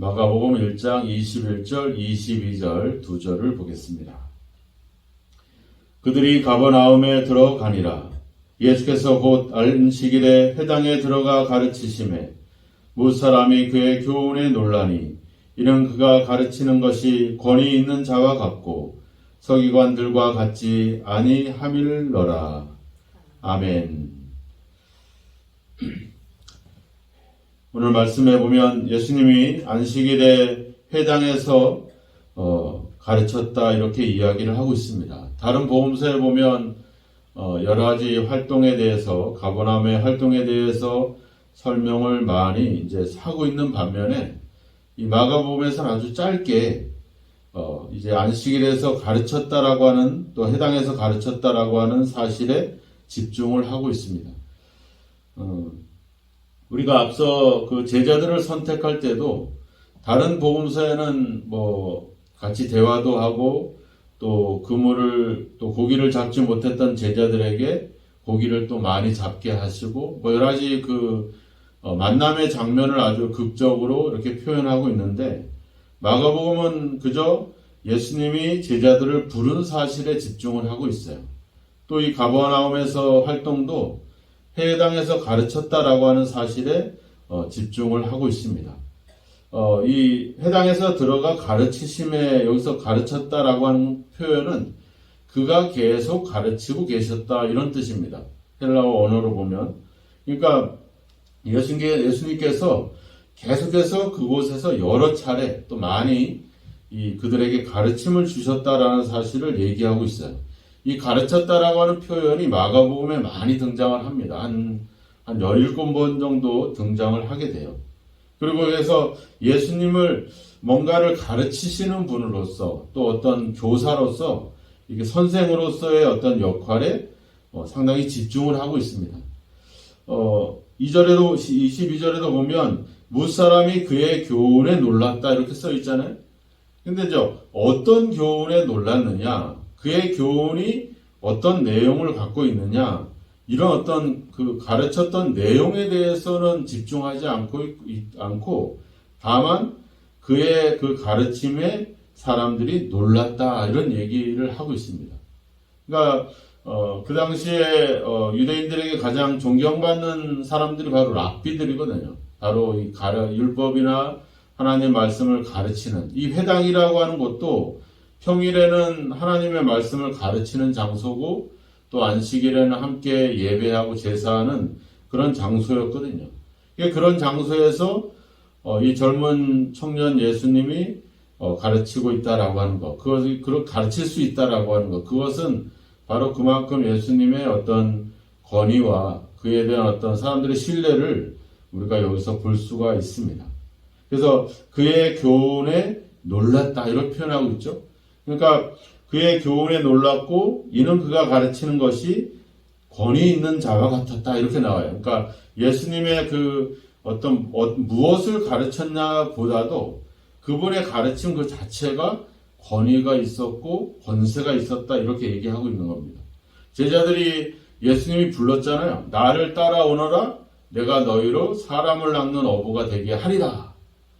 마가복음 1장 21절, 22절 두 절을 보겠습니다. 그들이 가버나움에 들어가니라. 예수께서 곧 안식일에 회당에 들어가 가르치심에 무사람이 그의 교훈에 놀라니 이는 그가 가르치는 것이 권위 있는 자와 같고 서기관들과 같지 아니함일러라. 아멘. 오늘 말씀해 보면 예수님이 안식일에 회당에서 가르쳤다 이렇게 이야기를 하고 있습니다. 다른 복음서에 보면 여러 가지 활동에 대해서 가버나움의 활동에 대해서 설명을 많이 이제 하고 있는 반면에 이 마가복음에서는 아주 짧게 이제 안식일에서 가르쳤다라고 하는 또 회당에서 가르쳤다라고 하는 사실에 집중을 하고 있습니다. 우리가 앞서 그 제자들을 선택할 때도 다른 복음서에는 뭐 같이 대화도 하고 또 그물을 또 고기를 잡지 못했던 제자들에게 고기를 또 많이 잡게 하시고 뭐 여러 가지 그 만남의 장면을 아주 극적으로 이렇게 표현하고 있는데 마가복음은 그저 예수님이 제자들을 부른 사실에 집중을 하고 있어요. 또 이 가버나움에서 활동도 회당에서 가르쳤다라고 하는 사실에 집중을 하고 있습니다. 이 회당에서 들어가 가르치심에 여기서 가르쳤다라고 하는 표현은 그가 계속 가르치고 계셨다 이런 뜻입니다. 헬라어 언어로 보면. 그러니까 예수님께서 계속해서 그곳에서 여러 차례 또 많이 그들에게 가르침을 주셨다라는 사실을 얘기하고 있어요. 이 가르쳤다라고 하는 표현이 마가복음에 많이 등장을 합니다. 한 17번 정도 등장을 하게 돼요. 그리고 그래서 예수님을 뭔가를 가르치시는 분으로서 또 어떤 교사로서 이게 선생으로서의 어떤 역할에 상당히 집중을 하고 있습니다. 2절에도 22절에도 보면 무사람이 그의 교훈에 놀랐다 이렇게 써 있잖아요. 근데 어떤 교훈에 놀랐느냐? 그의 교훈이 어떤 내용을 갖고 있느냐? 이런 어떤 그 가르쳤던 내용에 대해서는 집중하지 않고 다만 그의 그 가르침에 사람들이 놀랐다 이런 얘기를 하고 있습니다. 그러니까 그 당시에 유대인들에게 가장 존경받는 사람들이 바로 랍비들이거든요. 바로 이 율법이나 하나님의 말씀을 가르치는 이 회당이라고 하는 것도 평일에는 하나님의 말씀을 가르치는 장소고 또 안식일에는 함께 예배하고 제사하는 그런 장소였거든요. 그런 장소에서 이 젊은 청년 예수님이 가르치고 있다라고 하는 것, 그것을 가르칠 수 있다라고 하는 것, 그것은 바로 그만큼 예수님의 어떤 권위와 그에 대한 어떤 사람들의 신뢰를 우리가 여기서 볼 수가 있습니다. 그래서 그의 교훈에 놀랐다 이렇게 표현하고 있죠. 그러니까 그의 교훈에 놀랐고 이는 그가 가르치는 것이 권위 있는 자와 같았다 이렇게 나와요. 그러니까 예수님의 그 어떤 무엇을 가르쳤냐 보다도 그분의 가르침 그 자체가 권위가 있었고 권세가 있었다 이렇게 얘기하고 있는 겁니다. 제자들이 예수님이 불렀잖아요. 나를 따라오너라 내가 너희로 사람을 낚는 어부가 되게 하리라.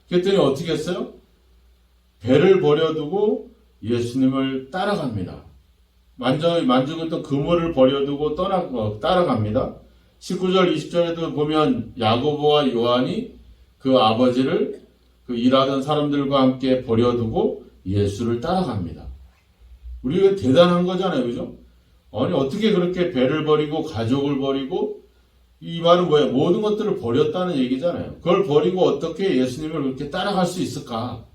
그랬더니 어떻게 했어요? 배를 버려두고 예수님을 따라갑니다. 만지고 있던 그물을 버려두고 따라갑니다. 19절 20절에도 보면 야고보와 요한이 그 아버지를 그 일하던 사람들과 함께 버려두고 예수를 따라갑니다. 우리가 대단한 거잖아요. 그죠? 아니 어떻게 그렇게 배를 버리고 가족을 버리고 이 말은 뭐예요? 모든 것들을 버렸다는 얘기잖아요. 그걸 버리고 어떻게 예수님을 그렇게 따라갈 수 있을까?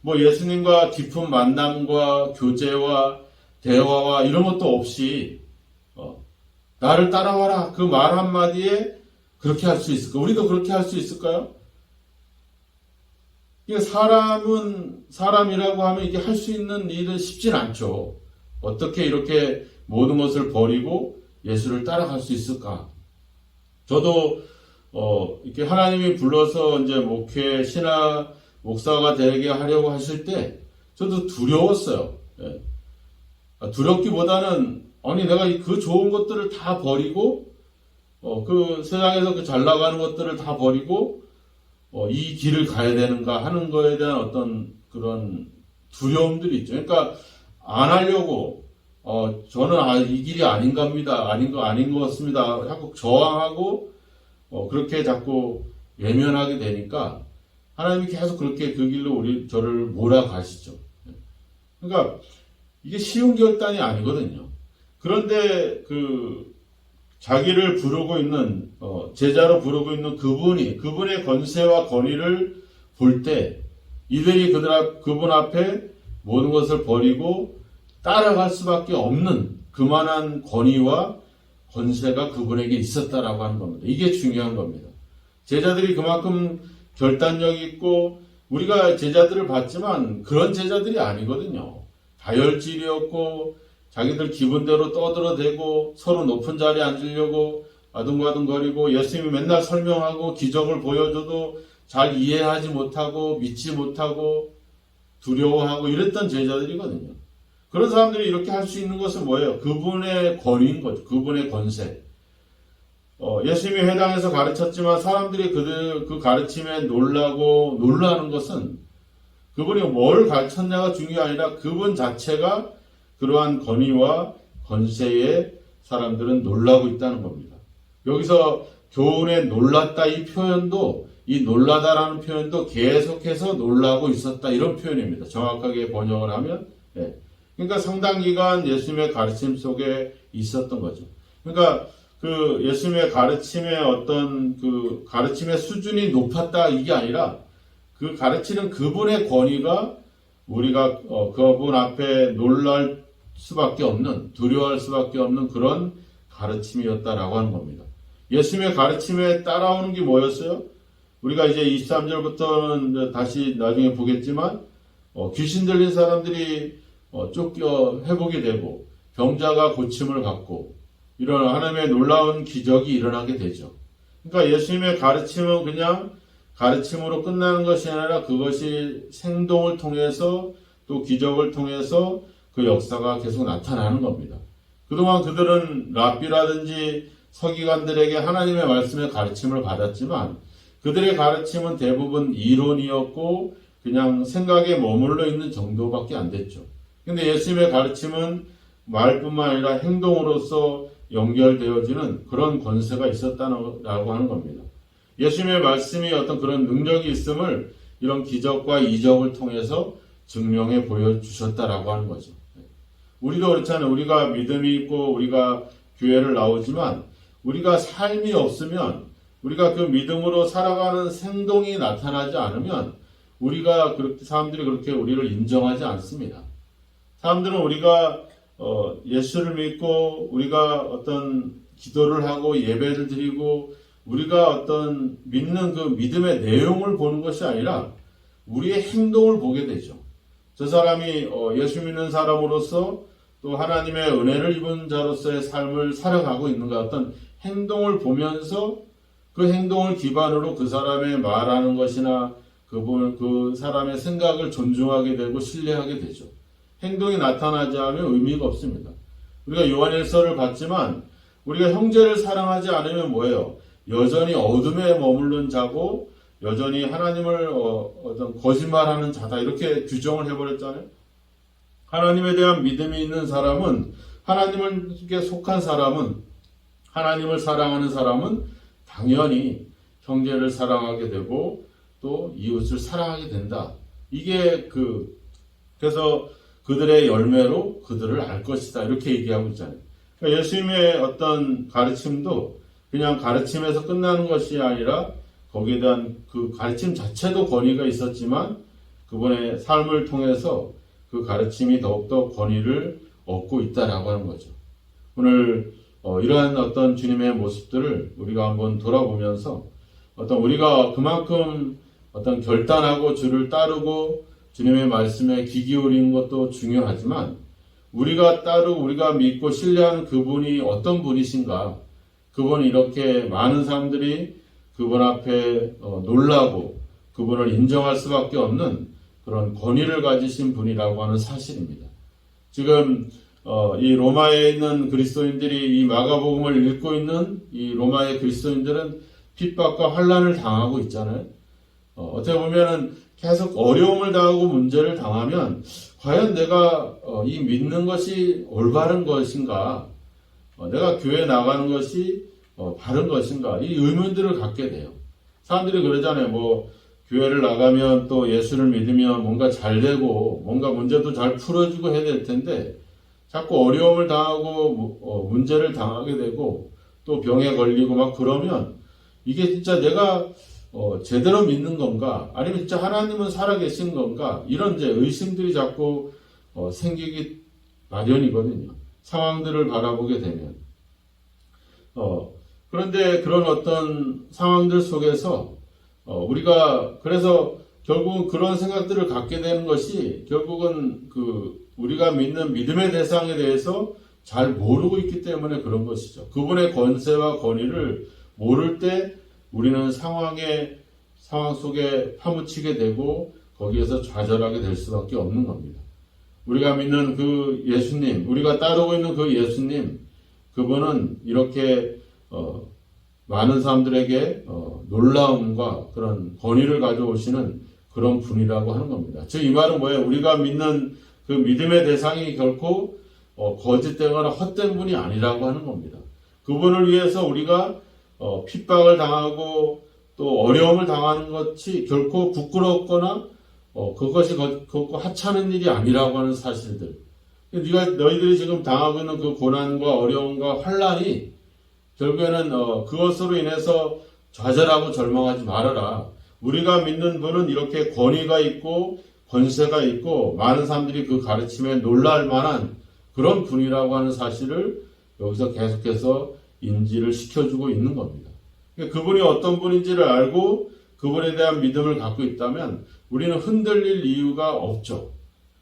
뭐 예수님과 깊은 만남과 교제와 대화와 이런 것도 없이 나를 따라와라 그 말 한마디에 그렇게 할 수 있을까? 우리도 그렇게 할 수 있을까요? 이게 사람은 사람이라고 하면 이게 할 수 있는 일은 쉽진 않죠. 어떻게 이렇게 모든 것을 버리고 예수를 따라갈 수 있을까? 저도 이렇게 하나님이 불러서 이제 목회 신학 목사가 되게 하려고 하실 때 저도 두려웠어요. 예. 두렵기보다는 아니 내가 그 좋은 것들을 다 버리고 그 세상에서 그 잘 나가는 것들을 다 버리고 이 길을 가야 되는가 하는 거에 대한 어떤 그런 두려움들이 있죠. 그러니까 안 하려고 저는 이 길이 아닌 겁니다. 아닌 것 같습니다. 자꾸 저항하고 그렇게 자꾸 외면하게 되니까 하나님이 계속 그렇게 그 길로 저를 몰아가시죠. 그러니까 이게 쉬운 결단이 아니거든요. 그런데 자기를 부르고 있는 제자로 부르고 있는 그분의 권세와 권위를 볼 때 이들이 그분 앞에 모든 것을 버리고 따라갈 수밖에 없는 그만한 권위와 권세가 그분에게 있었다라고 하는 겁니다. 이게 중요한 겁니다. 제자들이 그만큼 결단력 있고 우리가 제자들을 봤지만 그런 제자들이 아니거든요. 다혈질이었고 자기들 기분대로 떠들어대고 서로 높은 자리에 앉으려고 아둥바둥거리고 예수님이 맨날 설명하고 기적을 보여줘도 잘 이해하지 못하고 믿지 못하고 두려워하고 이랬던 제자들이거든요. 그런 사람들이 이렇게 할 수 있는 것은 뭐예요? 그분의 권위인 거죠. 그분의 권세. 예수님이 회당에서 가르쳤지만 사람들이 그 가르침에 놀라는 것은 그분이 뭘 가르쳤냐가 중요한 게 아니라 그분 자체가 그러한 권위와 권세에 사람들은 놀라고 있다는 겁니다. 여기서 교훈에 놀랐다 이 놀라다라는 표현도 계속해서 놀라고 있었다 이런 표현입니다. 정확하게 번역을 하면. 그러니까 상당 기간 예수님의 가르침 속에 있었던 거죠. 그러니까 예수님의 가르침의 어떤 가르침의 수준이 높았다 이게 아니라 그 가르치는 그분의 권위가 우리가 그분 앞에 놀랄 수밖에 없는 두려워할 수밖에 없는 그런 가르침이었다라고 하는 겁니다. 예수님의 가르침에 따라오는 게 뭐였어요? 우리가 이제 23절부터는 다시 나중에 보겠지만 귀신 들린 사람들이 쫓겨 회복이 되고 병자가 고침을 받고 이런 하나님의 놀라운 기적이 일어나게 되죠. 그러니까 예수님의 가르침은 그냥 가르침으로 끝나는 것이 아니라 그것이 생동을 통해서 또 기적을 통해서 그 역사가 계속 나타나는 겁니다. 그동안 그들은 랍비라든지 서기관들에게 하나님의 말씀의 가르침을 받았지만 그들의 가르침은 대부분 이론이었고 그냥 생각에 머물러 있는 정도밖에 안 됐죠. 근데 예수님의 가르침은 말뿐만 아니라 행동으로서 연결되어지는 그런 권세가 있었다고 하는 겁니다. 예수님의 말씀이 어떤 그런 능력이 있음을 이런 기적과 이적을 통해서 증명해 보여주셨다라고 하는 거죠. 우리도 그렇잖아요. 우리가 믿음이 있고 우리가 교회를 나오지만 우리가 삶이 없으면 우리가 그 믿음으로 살아가는 생동이 나타나지 않으면 사람들이 그렇게 우리를 인정하지 않습니다. 사람들은 우리가 예수를 믿고 우리가 어떤 기도를 하고 예배를 드리고 우리가 어떤 믿는 그 믿음의 내용을 보는 것이 아니라 우리의 행동을 보게 되죠. 저 사람이 예수 믿는 사람으로서 또 하나님의 은혜를 입은 자로서의 삶을 살아가고 있는가 어떤 행동을 보면서 그 행동을 기반으로 그 사람의 말하는 것이나 그 사람의 생각을 존중하게 되고 신뢰하게 되죠. 행동이 나타나지 않으면 의미가 없습니다. 우리가 요한일서를 봤지만 우리가 형제를 사랑하지 않으면 뭐예요? 여전히 어둠에 머무른 자고 여전히 하나님을 어떤 거짓말하는 자다 이렇게 규정을 해버렸잖아요. 하나님에 대한 믿음이 있는 사람은 하나님께 속한 사람은 하나님을 사랑하는 사람은 당연히 형제를 사랑하게 되고 또 이웃을 사랑하게 된다. 이게 그래서 그들의 열매로 그들을 알 것이다. 이렇게 얘기하고 있잖아요. 그러니까 예수님의 어떤 가르침도 그냥 가르침에서 끝나는 것이 아니라 거기에 대한 그 가르침 자체도 권위가 있었지만 그분의 삶을 통해서 그 가르침이 더욱더 권위를 얻고 있다라고 하는 거죠. 오늘 이러한 어떤 주님의 모습들을 우리가 한번 돌아보면서 우리가 그만큼 어떤 결단하고 주를 따르고 주님의 말씀에 귀 기울이는 것도 중요하지만 우리가 믿고 신뢰하는 그분이 어떤 분이신가, 그분이 이렇게 많은 사람들이 그분 앞에 놀라고 그분을 인정할 수밖에 없는 그런 권위를 가지신 분이라고 하는 사실입니다. 지금 이 로마에 있는 그리스도인들이 이 마가복음을 읽고 있는 이 로마의 그리스도인들은 핍박과 환난을 당하고 있잖아요. 어떻게 보면은 계속 어려움을 당하고 문제를 당하면 과연 내가 이 믿는 것이 올바른 것인가? 내가 교회 나가는 것이 바른 것인가? 이 의문들을 갖게 돼요. 사람들이 그러잖아요. 뭐 교회를 나가면 또 예수를 믿으면 뭔가 잘 되고 뭔가 문제도 잘 풀어주고 해야 될 텐데 자꾸 어려움을 당하고 문제를 당하게 되고 또 병에 걸리고 막 그러면 이게 진짜 내가 제대로 믿는 건가? 아니면 진짜 하나님은 살아계신 건가? 이런 이제 의심들이 자꾸 생기기 마련이거든요. 상황들을 바라보게 되면. 그런데 그런 어떤 상황들 속에서 우리가 그래서 결국은 그런 생각들을 갖게 되는 것이 결국은 우리가 믿는 믿음의 대상에 대해서 잘 모르고 있기 때문에 그런 것이죠. 그분의 권세와 권위를 모를 때 우리는 상황 속에 파묻히게 되고 거기에서 좌절하게 될 수밖에 없는 겁니다. 우리가 믿는 그 예수님, 우리가 따르고 있는 그 예수님, 그분은 이렇게 많은 사람들에게 놀라움과 그런 권위를 가져오시는 그런 분이라고 하는 겁니다. 즉 이 말은 뭐예요? 우리가 믿는 그 믿음의 대상이 결코 거짓되거나 헛된 분이 아니라고 하는 겁니다. 그분을 위해서 우리가 핍박을 당하고 또 어려움을 당하는 것이 결코 부끄럽거나 그것이 결코 하찮은 일이 아니라고 하는 사실들. 너희들이 지금 당하고 있는 그 고난과 어려움과 환난이 결국에는 그것으로 인해서 좌절하고 절망하지 말아라. 우리가 믿는 분은 이렇게 권위가 있고 권세가 있고 많은 사람들이 그 가르침에 놀랄 만한 그런 분이라고 하는 사실을 여기서 계속해서 인지를 시켜주고 있는 겁니다. 그분이 어떤 분인지를 알고 그분에 대한 믿음을 갖고 있다면 우리는 흔들릴 이유가 없죠.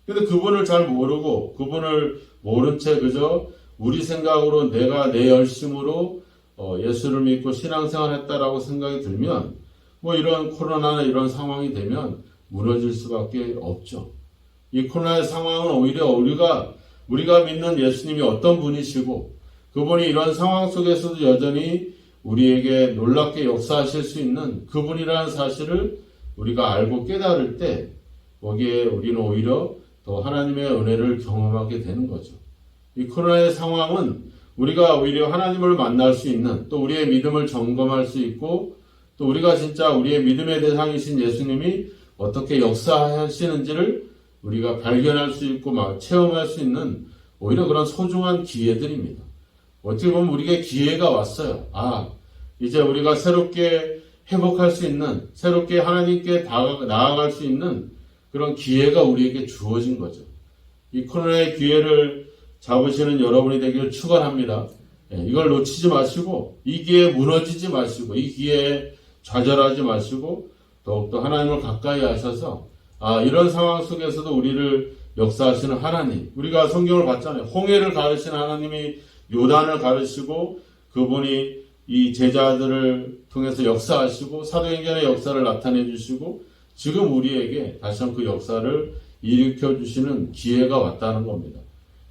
근데 그분을 잘 모르고 그분을 모른 채 그저 우리 생각으로 내가 내 열심으로 예수를 믿고 신앙생활 했다라고 생각이 들면 뭐 이런 코로나나 이런 상황이 되면 무너질 수밖에 없죠. 이 코로나의 상황은 오히려 우리가 믿는 예수님이 어떤 분이시고 그분이 이런 상황 속에서도 여전히 우리에게 놀랍게 역사하실 수 있는 그분이라는 사실을 우리가 알고 깨달을 때 거기에 우리는 오히려 더 하나님의 은혜를 경험하게 되는 거죠. 이 코로나의 상황은 우리가 오히려 하나님을 만날 수 있는 또 우리의 믿음을 점검할 수 있고 또 우리가 진짜 우리의 믿음의 대상이신 예수님이 어떻게 역사하시는지를 우리가 발견할 수 있고 체험할 수 있는 오히려 그런 소중한 기회들입니다. 어떻게 보면 우리에게 기회가 왔어요. 이제 우리가 새롭게 회복할 수 있는, 새롭게 하나님께 나아갈 수 있는 그런 기회가 우리에게 주어진 거죠. 이 코로나의 기회를 잡으시는 여러분이 되기를 축원합니다. 이걸 놓치지 마시고, 이 기회에 무너지지 마시고, 이 기회에 좌절하지 마시고, 더욱더 하나님을 가까이 하셔서, 이런 상황 속에서도 우리를 역사하시는 하나님, 우리가 성경을 봤잖아요. 홍해를 가르신 하나님이 요단을 가르시고, 그분이 이 제자들을 통해서 역사하시고, 사도행전의 역사를 나타내 주시고, 지금 우리에게 다시 한번 그 역사를 일으켜 주시는 기회가 왔다는 겁니다.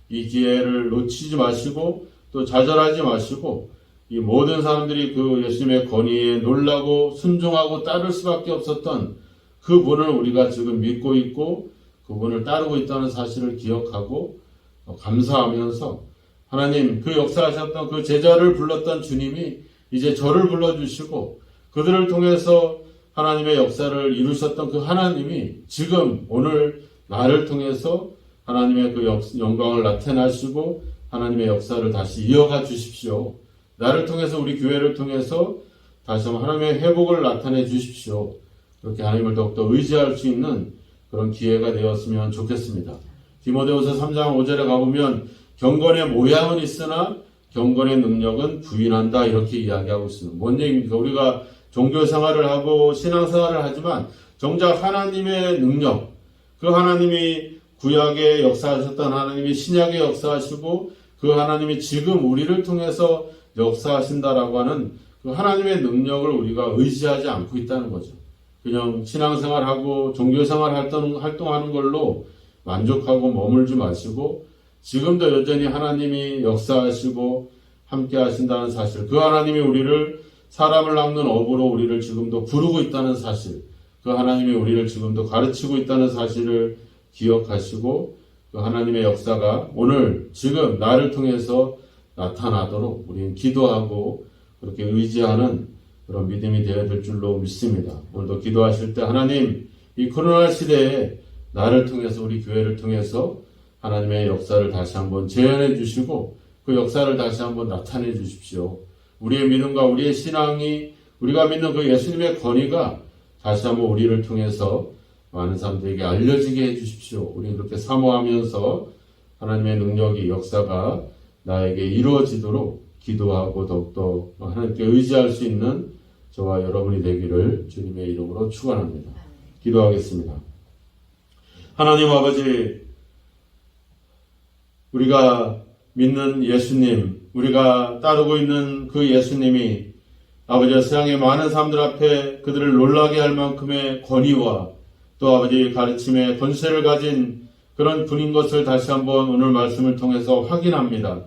이 기회를 놓치지 마시고, 또 좌절하지 마시고, 이 모든 사람들이 그 예수님의 권위에 놀라고 순종하고 따를 수밖에 없었던 그 분을 우리가 지금 믿고 있고 그분을 따르고 있다는 사실을 기억하고 감사하면서 하나님 그 역사하셨던 그 제자를 불렀던 주님이 이제 저를 불러주시고 그들을 통해서 하나님의 역사를 이루셨던 그 하나님이 지금 오늘 나를 통해서 하나님의 그 영광을 나타나시고 하나님의 역사를 다시 이어가 주십시오. 나를 통해서 우리 교회를 통해서 다시 한번 하나님의 회복을 나타내 주십시오. 그렇게 하나님을 더욱더 의지할 수 있는 그런 기회가 되었으면 좋겠습니다. 디모데후서 3장 5절에 가보면 경건의 모양은 있으나 경건의 능력은 부인한다 이렇게 이야기하고 있습니다. 뭔 얘기입니까? 우리가 종교생활을 하고 신앙생활을 하지만 정작 하나님의 능력, 그 하나님이 구약에 역사하셨던 하나님이 신약에 역사하시고 그 하나님이 지금 우리를 통해서 역사하신다라고 하는 그 하나님의 능력을 우리가 의지하지 않고 있다는 거죠. 그냥 신앙생활하고 종교생활 활동하는 걸로 만족하고 머물지 마시고 지금도 여전히 하나님이 역사하시고 함께 하신다는 사실, 그 하나님이 우리를 사람을 낚는 업으로 우리를 지금도 부르고 있다는 사실, 그 하나님이 우리를 지금도 가르치고 있다는 사실을 기억하시고 그 하나님의 역사가 오늘 지금 나를 통해서 나타나도록 우리는 기도하고 그렇게 의지하는 그런 믿음이 되어야 될 줄로 믿습니다. 오늘도 기도하실 때 하나님 이 코로나 시대에 나를 통해서 우리 교회를 통해서 하나님의 역사를 다시 한번 재현해 주시고 그 역사를 다시 한번 나타내 주십시오. 우리의 믿음과 우리의 신앙이 우리가 믿는 그 예수님의 권위가 다시 한번 우리를 통해서 많은 사람들에게 알려지게 해 주십시오. 우리는 그렇게 사모하면서 하나님의 능력이 역사가 나에게 이루어지도록 기도하고 더욱더 하나님께 의지할 수 있는 저와 여러분이 되기를 주님의 이름으로 축원합니다. 기도하겠습니다. 하나님 아버지, 우리가 믿는 예수님, 우리가 따르고 있는 그 예수님이 아버지 세상의 많은 사람들 앞에 그들을 놀라게 할 만큼의 권위와 또 아버지 가르침의 권세를 가진 그런 분인 것을 다시 한번 오늘 말씀을 통해서 확인합니다.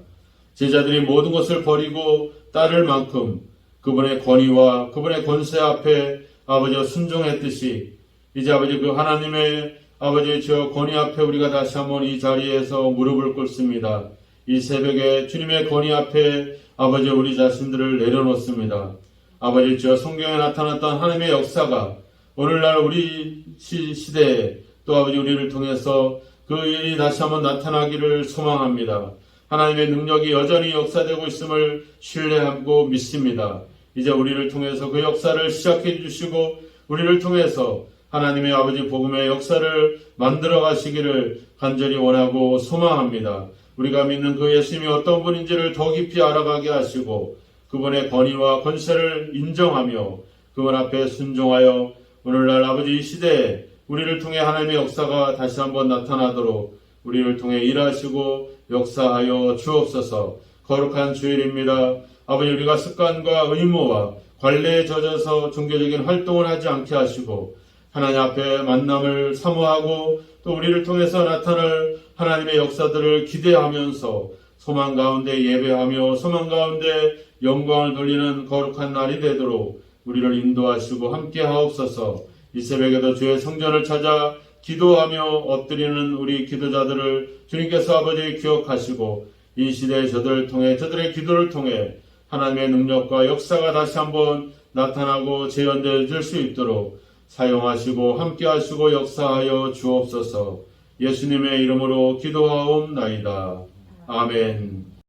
제자들이 모든 것을 버리고 따를 만큼 그분의 권위와 그분의 권세 앞에 아버지와 순종했듯이 이제 아버지 그 하나님의 아버지 저 권위 앞에 우리가 다시 한번 이 자리에서 무릎을 꿇습니다. 이 새벽에 주님의 권위 앞에 아버지 우리 자신들을 내려놓습니다. 아버지 저 성경에 나타났던 하나님의 역사가 오늘날 우리 시대에 또 아버지 우리를 통해서 그 일이 다시 한번 나타나기를 소망합니다. 하나님의 능력이 여전히 역사되고 있음을 신뢰하고 믿습니다. 이제 우리를 통해서 그 역사를 시작해 주시고 우리를 통해서 하나님의 아버지 복음의 역사를 만들어 가시기를 간절히 원하고 소망합니다. 우리가 믿는 그 예수님이 어떤 분인지를 더 깊이 알아가게 하시고 그분의 권위와 권세를 인정하며 그분 앞에 순종하여 오늘날 아버지 이 시대에 우리를 통해 하나님의 역사가 다시 한번 나타나도록 우리를 통해 일하시고 역사하여 주옵소서. 거룩한 주일입니다. 아버지 우리가 습관과 의무와 관례에 젖어서 종교적인 활동을 하지 않게 하시고 하나님 앞에 만남을 사모하고 또 우리를 통해서 나타날 하나님의 역사들을 기대하면서 소망 가운데 예배하며 소망 가운데 영광을 돌리는 거룩한 날이 되도록 우리를 인도하시고 함께 하옵소서. 이 새벽에도 주의 성전을 찾아 기도하며 엎드리는 우리 기도자들을 주님께서 아버지 기억하시고 이 시대에 저들을 통해 저들의 기도를 통해 하나님의 능력과 역사가 다시 한번 나타나고 재현될 수 있도록 사용하시고 함께하시고 역사하여 주옵소서. 예수님의 이름으로 기도하옵나이다. 아멘.